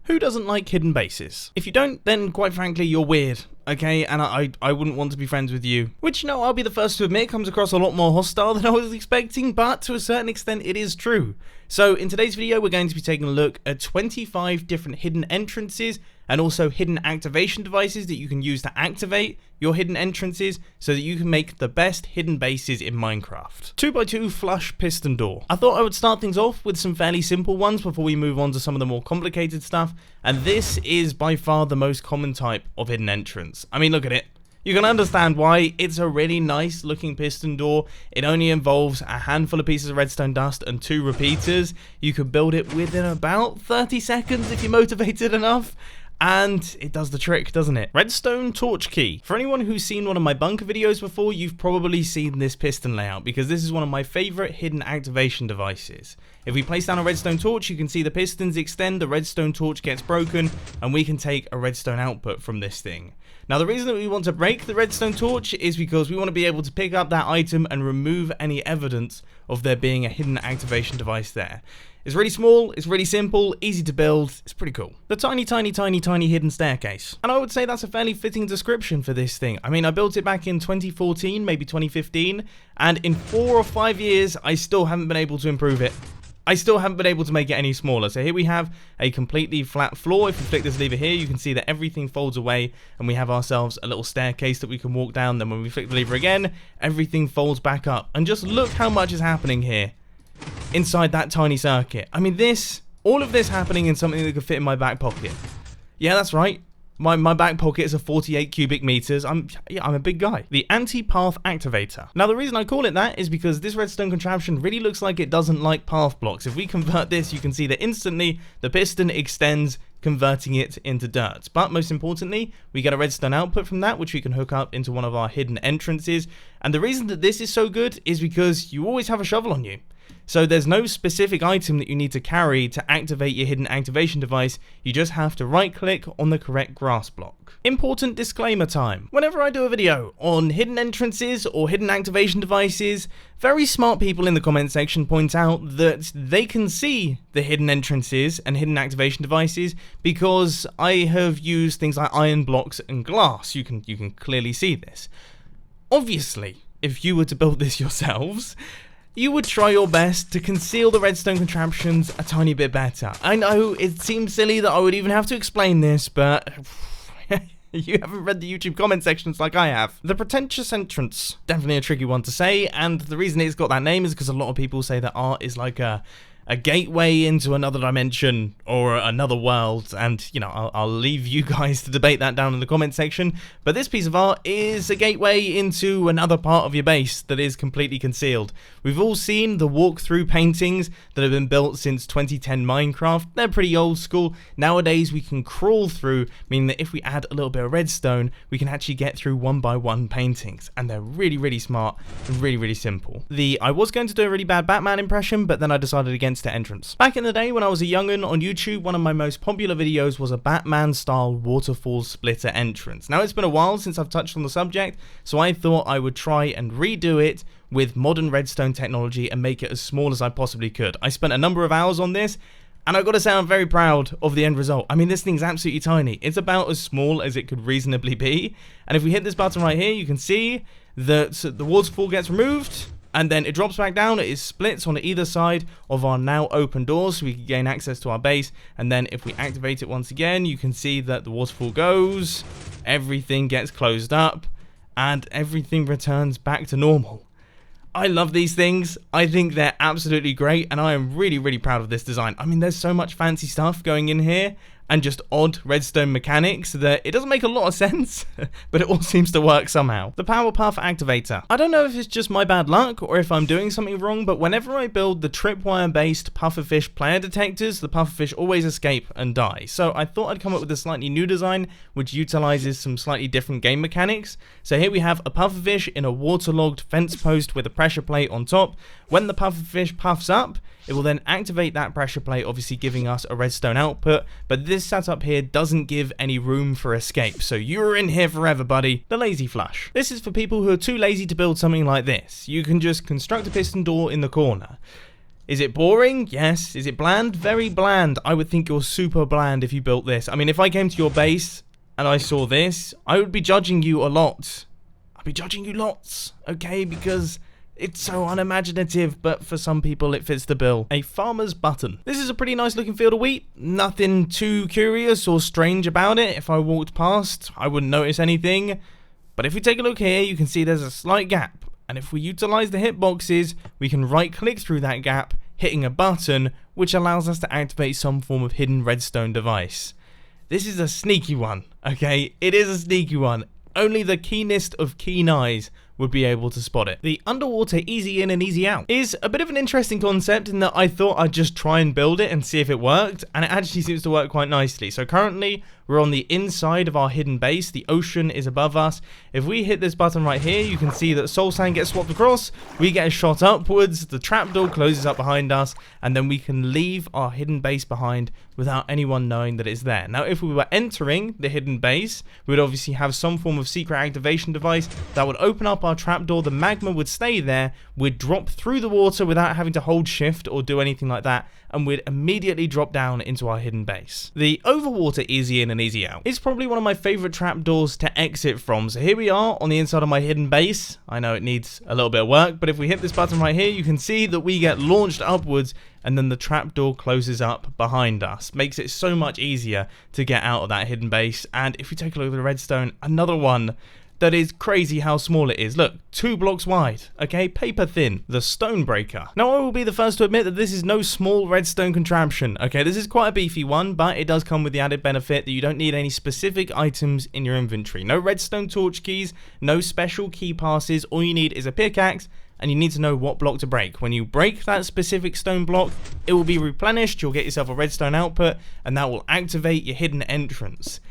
Who doesn't like hidden bases? If you don't, then quite frankly, you're weird, okay? And I wouldn't want to be friends with you. Which, I'll be the first to admit, comes across a lot more hostile than I was expecting, but to a certain extent, it is true. So in today's video, we're going to be taking a look at 25 different hidden entrances and also hidden activation devices that you can use to activate your hidden entrances so that you can make the best hidden bases in Minecraft. 2x2 flush piston door. I thought I would start things off with some fairly simple ones before we move on to some of the more complicated stuff, and this is by far the most common type of hidden entrance. I mean, look at it. You can understand why. It's a really nice looking piston door. It only involves a handful of pieces of redstone dust and 2 repeaters. You could build it within about 30 seconds if you're motivated enough. And it does the trick, doesn't it? Redstone torch key. For anyone who's seen one of my bunker videos before, you've probably seen this piston layout because this is one of my favorite hidden activation devices. If we place down a redstone torch, you can see the pistons extend, the redstone torch gets broken, and we can take a redstone output from this thing. Now, the reason that we want to break the redstone torch is because we want to be able to pick up that item and remove any evidence of there being a hidden activation device there. It's really small, it's really simple, easy to build, it's pretty cool. The tiny hidden staircase. And I would say that's a fairly fitting description for this thing. I mean, I built it back in 2014, maybe 2015, and in 4 or 5 years, I still haven't been able to improve it. I still haven't been able to make it any smaller. So here we have a completely flat floor. If you flick this lever here, you can see that everything folds away and we have ourselves a little staircase that we can walk down. Then when we flick the lever again, everything folds back up. And just look how much is happening here inside that tiny circuit. I mean, all of this happening in something that could fit in my back pocket. Yeah, that's right. My back pocket is a 48 cubic meters. I'm a big guy. The anti-path activator. Now, the reason I call it that is because this redstone contraption really looks like it doesn't like path blocks. If we convert this, you can see that instantly the piston extends, converting it into dirt. But most importantly, we get a redstone output from that, which we can hook up into one of our hidden entrances. And the reason that this is so good is because you always have a shovel on you. So there's no specific item that you need to carry to activate your hidden activation device. You just have to right click on the correct grass block. Important disclaimer time. Whenever I do a video on hidden entrances or hidden activation devices, very smart people in the comment section point out that they can see the hidden entrances and hidden activation devices because I have used things like iron blocks and glass. You can clearly see this. Obviously, if you were to build this yourselves, you would try your best to conceal the redstone contraptions a tiny bit better. I know it seems silly that I would even have to explain this, but you haven't read the YouTube comment sections like I have. The pretentious entrance. Definitely a tricky one to say, and the reason it's got that name is because a lot of people say that art is like a gateway into another dimension or another world, and I'll leave you guys to debate that down in the comment section, but this piece of art is a gateway into another part of your base that is completely concealed. We've all seen the walkthrough paintings that have been built since 2010 Minecraft. They're pretty old school. Nowadays we can crawl through, meaning that if we add a little bit of redstone, we can actually get through 1 by 1 paintings, and they're really smart and really simple. I was going to do a really bad Batman impression, but then I decided against the entrance. Back in the day when I was a young'un on YouTube, one of my most popular videos was a Batman style waterfall splitter entrance. Now, it's been a while since I've touched on the subject, so I thought I would try and redo it with modern redstone technology and make it as small as I possibly could. I spent a number of hours on this, and I've got to say I'm very proud of the end result. I mean, this thing's absolutely tiny. It's about as small as it could reasonably be, and if we hit this button right here, you can see that the waterfall gets removed, and then it drops back down. It splits on either side of our now open doors so we can gain access to our base. And then if we activate it once again, you can see that the waterfall goes, everything gets closed up, and everything returns back to normal. I love these things. I think they're absolutely great, and I am really proud of this design. I mean, there's so much fancy stuff going in here, and just odd redstone mechanics that it doesn't make a lot of sense, but it all seems to work somehow. The power puff activator. I don't know if it's just my bad luck or if I'm doing something wrong, but whenever I build the tripwire based pufferfish player detectors, the pufferfish always escape and die. So I thought I'd come up with a slightly new design which utilizes some slightly different game mechanics. So here we have a pufferfish in a waterlogged fence post with a pressure plate on top. When the pufferfish puffs up, it will then activate that pressure plate, obviously giving us a redstone output, but this setup here doesn't give any room for escape, so you're in here forever, buddy. The lazy flush. This is for people who are too lazy to build something like this. You can just construct a piston door in the corner. Is it boring? Yes. Is it bland? Very bland. I would think you're super bland if you built this. I mean, if I came to your base and I saw this, I would be judging you a lot. I'd be judging you lots, okay? Because it's so unimaginative, but for some people it fits the bill. A farmer's button. This is a pretty nice looking field of wheat. Nothing too curious or strange about it. If I walked past, I wouldn't notice anything. But if we take a look here, you can see there's a slight gap. And if we utilize the hitboxes, we can right click through that gap, hitting a button, which allows us to activate some form of hidden redstone device. This is a sneaky one, okay? It is a sneaky one. Only the keenest of keen eyes would be able to spot it. The underwater easy in and easy out is a bit of an interesting concept in that I thought I'd just try and build it and see if it worked, and it actually seems to work quite nicely. So currently we're on the inside of our hidden base, the ocean is above us. If we hit this button right here, you can see that soul sand gets swapped across, we get a shot upwards, the trapdoor closes up behind us, and then we can leave our hidden base behind without anyone knowing that it's there. Now if we were entering the hidden base, we would obviously have some form of secret activation device that would open up our trapdoor, the magma would stay there, we'd drop through the water without having to hold shift or do anything like that, and we'd immediately drop down into our hidden base. The overwater easy in and easy out is probably one of my favorite trapdoors to exit from. So here we are on the inside of my hidden base. I know it needs a little bit of work, but if we hit this button right here, you can see that we get launched upwards and then the trapdoor closes up behind us. Makes it so much easier to get out of that hidden base. And if we take a look at the redstone, another one that is crazy how small it is. Look, 2 blocks wide, okay, paper thin, the stone breaker. Now I will be the first to admit that this is no small redstone contraption, okay, this is quite a beefy one, but it does come with the added benefit that you don't need any specific items in your inventory. No redstone torch keys, no special key passes, all you need is a pickaxe, and you need to know what block to break. When you break that specific stone block, it will be replenished, you'll get yourself a redstone output, and that will activate your hidden entrance.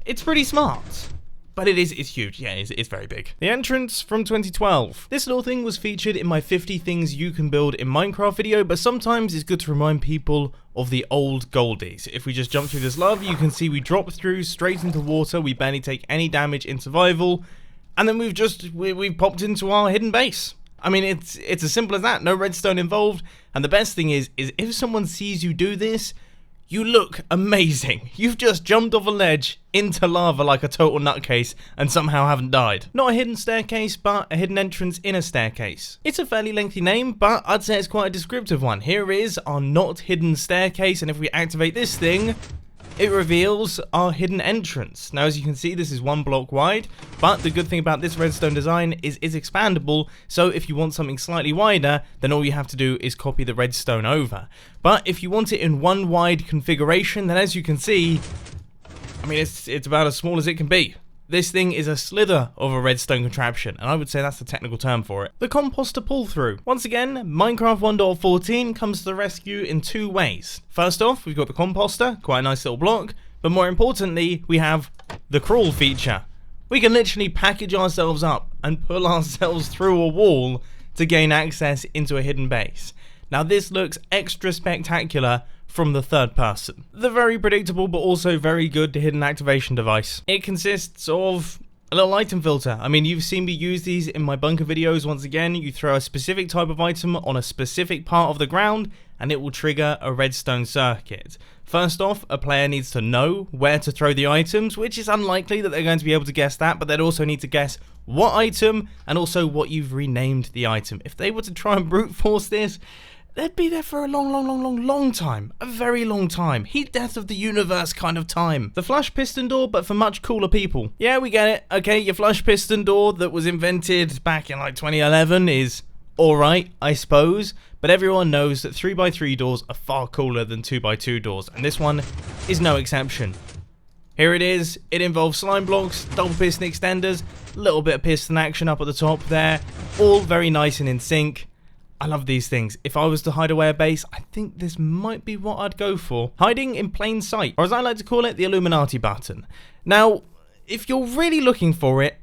It's pretty smart. But it's huge, yeah, it's very big. The entrance from 2012. This little thing was featured in my 50 things you can build in Minecraft video, but sometimes it's good to remind people of the old goldies. If we just jump through this lava, you can see we drop through straight into water, we barely take any damage in survival, and then we've popped into our hidden base. I mean, it's as simple as that, no redstone involved, and the best thing is if someone sees you do this, you look amazing. You've just jumped off a ledge into lava like a total nutcase and somehow haven't died. Not a hidden staircase, but a hidden entrance in a staircase. It's a fairly lengthy name, but I'd say it's quite a descriptive one. Here is our not hidden staircase, and if we activate this thing, it reveals our hidden entrance. Now, as you can see, this is 1 block wide, but the good thing about this redstone design is it's expandable, so if you want something slightly wider, then all you have to do is copy the redstone over. But if you want it in 1 wide configuration, then as you can see, I mean, it's about as small as it can be. This thing is a slither of a redstone contraption, and I would say that's the technical term for it. The composter pull-through. Once again, Minecraft 1.14 comes to the rescue in 2 ways. First off, we've got the composter, quite a nice little block, but more importantly, we have the crawl feature. We can literally package ourselves up and pull ourselves through a wall to gain access into a hidden base. Now this looks extra spectacular from the third person. The very predictable but also very good hidden activation device. It consists of a little item filter. I mean, you've seen me use these in my bunker videos. Once again, you throw a specific type of item on a specific part of the ground and it will trigger a redstone circuit. First off, a player needs to know where to throw the items, which is unlikely that they're going to be able to guess that, but they'd also need to guess what item and also what you've renamed the item. If they were to try and brute force this, they'd be there for a long time. A very long time. Heat death of the universe kind of time. The flush piston door, but for much cooler people. Yeah, we get it. Okay, your flush piston door that was invented back in like 2011 is alright, I suppose. But everyone knows that 3x3 doors are far cooler than 2x2 doors. And this one is no exception. Here it is. It involves slime blocks, double piston extenders, a little bit of piston action up at the top there. All very nice and in sync. I love these things. If I was to hide away a base, I think this might be what I'd go for. Hiding in plain sight, or as I like to call it, the Illuminati button. Now, if you're really looking for it,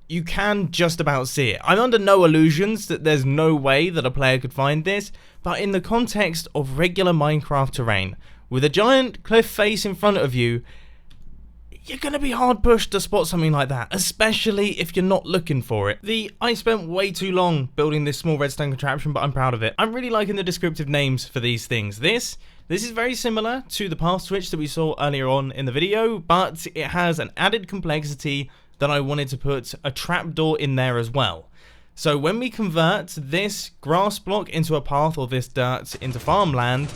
you can just about see it. I'm under no illusions that there's no way that a player could find this, but in the context of regular Minecraft terrain, with a giant cliff face in front of you, you're going to be hard pushed to spot something like that, especially if you're not looking for it. I spent way too long building this small redstone contraption, but I'm proud of it. I'm really liking the descriptive names for these things. This is very similar to the path switch that we saw earlier on in the video, but it has an added complexity that I wanted to put a trapdoor in there as well. So when we convert this grass block into a path, or this dirt into farmland,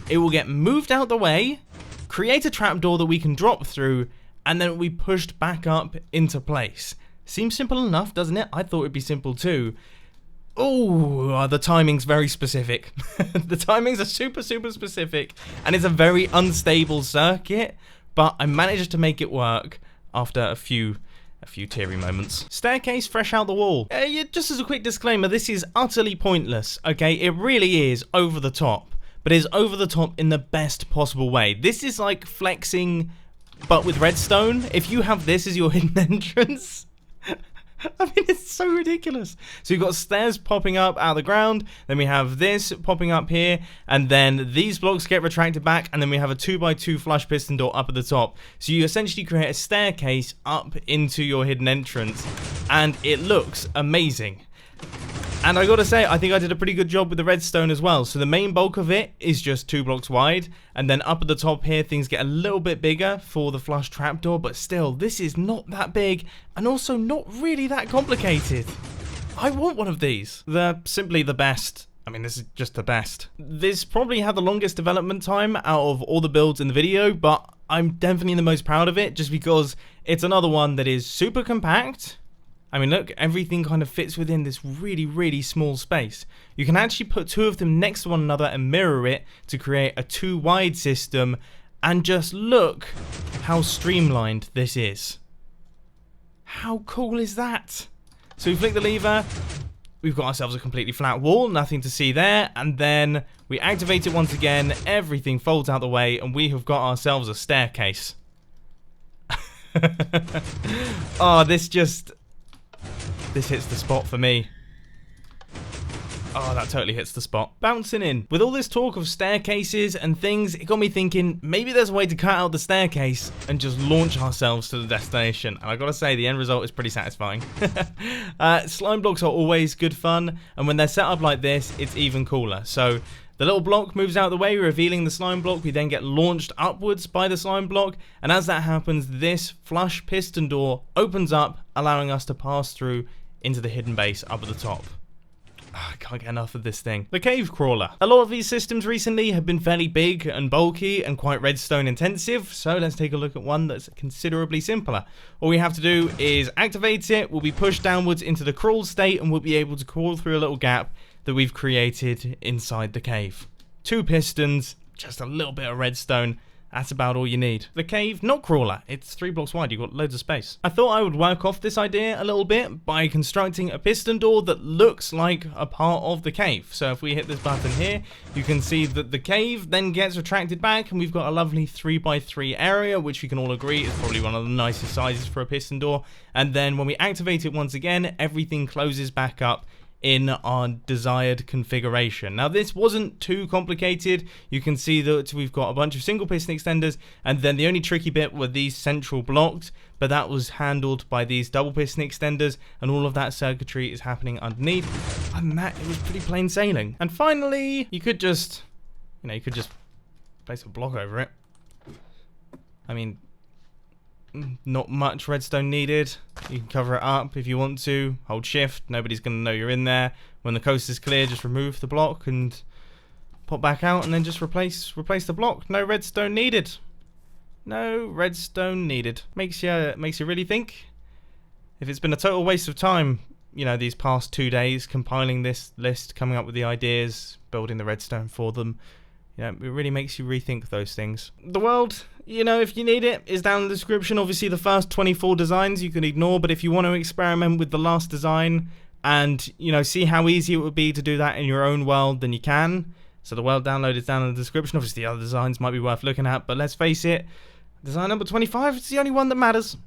it will get moved out the way, create a trapdoor that we can drop through, and then it will be pushed back up into place. Seems simple enough, doesn't it? I thought it'd be simple too. Oh, the timing's very specific. The timings are super specific, and it's a very unstable circuit, but I managed to make it work after a few teary moments. Staircase fresh out the wall. Just as a quick disclaimer, this is utterly pointless, okay? It really is over the top, but it's over the top in the best possible way. This is like flexing, but with redstone. If you have this as your hidden entrance, I mean, it's so ridiculous. So you've got stairs popping up out of the ground, then we have this popping up here, and then these blocks get retracted back, and then we have a 2x2 flush piston door up at the top. So you essentially create a staircase up into your hidden entrance, and it looks amazing. And I gotta say, I think I did a pretty good job with the redstone as well. So the main bulk of it is just 2 blocks wide, and then up at the top here, things get a little bit bigger for the flush trapdoor, but still, this is not that big, and also not really that complicated. I want one of these. They're simply the best. I mean, this is just the best. This probably had the longest development time out of all the builds in the video, but I'm definitely the most proud of it, just because it's another one that is super compact. I mean, look, everything kind of fits within this really small space. You can actually put 2 of them next to one another and mirror it to create a 2 wide system, and just look how streamlined this is. How cool is that? So we flick the lever, we've got ourselves a completely flat wall, nothing to see there, and then we activate it once again, everything folds out the way, and we have got ourselves a staircase. Oh, this hits the spot for me. Oh, that totally hits the spot. Bouncing in. With all this talk of staircases and things, it got me thinking, maybe there's a way to cut out the staircase and just launch ourselves to the destination. And I gotta say, the end result is pretty satisfying. Slime blocks are always good fun, and when they're set up like this, it's even cooler. So the little block moves out of the way, revealing the slime block. We then get launched upwards by the slime block, and as that happens, this flush piston door opens up, allowing us to pass through into the hidden base up at the top. I can't get enough of this thing. The cave crawler. A lot of these systems recently have been fairly big and bulky and quite redstone intensive, so let's take a look at one that's considerably simpler. All we have to do is activate it, we'll be pushed downwards into the crawl state, and we'll be able to crawl through a little gap that we've created inside the cave. 2 pistons, just a little bit of redstone. That's about all you need. The cave, not crawler, it's 3 blocks wide, you've got loads of space. I thought I would work off this idea a little bit by constructing a piston door that looks like a part of the cave. So if we hit this button here, you can see that the cave then gets retracted back, and we've got a lovely 3x3 area, which we can all agree is probably one of the nicest sizes for a piston door. And then when we activate it once again, everything closes back up in our desired configuration. Now, this wasn't too complicated. You can see that we've got a bunch of single piston extenders, and then the only tricky bit were these central blocks, but that was handled by these double piston extenders, and all of that circuitry is happening underneath. Other than that, it was pretty plain sailing. And finally, you could just place a block over it. I mean, not much redstone needed. You can cover it up if you want to. Hold shift, nobody's going to know you're in there. When the coast is clear, just remove the block and pop back out, and then just replace the block. No redstone needed. No redstone needed. Makes you really think. If it's been a total waste of time, you know, these past 2 days compiling this list, coming up with the ideas, building the redstone for them, you know, it really makes you rethink those things. The world, you know, if you need it, is down in the description. Obviously, the first 24 designs you can ignore, but if you want to experiment with the last design and, you know, see how easy it would be to do that in your own world, then you can. So the world download is down in the description. Obviously, the other designs might be worth looking at, but let's face it, design number 25 is the only one that matters.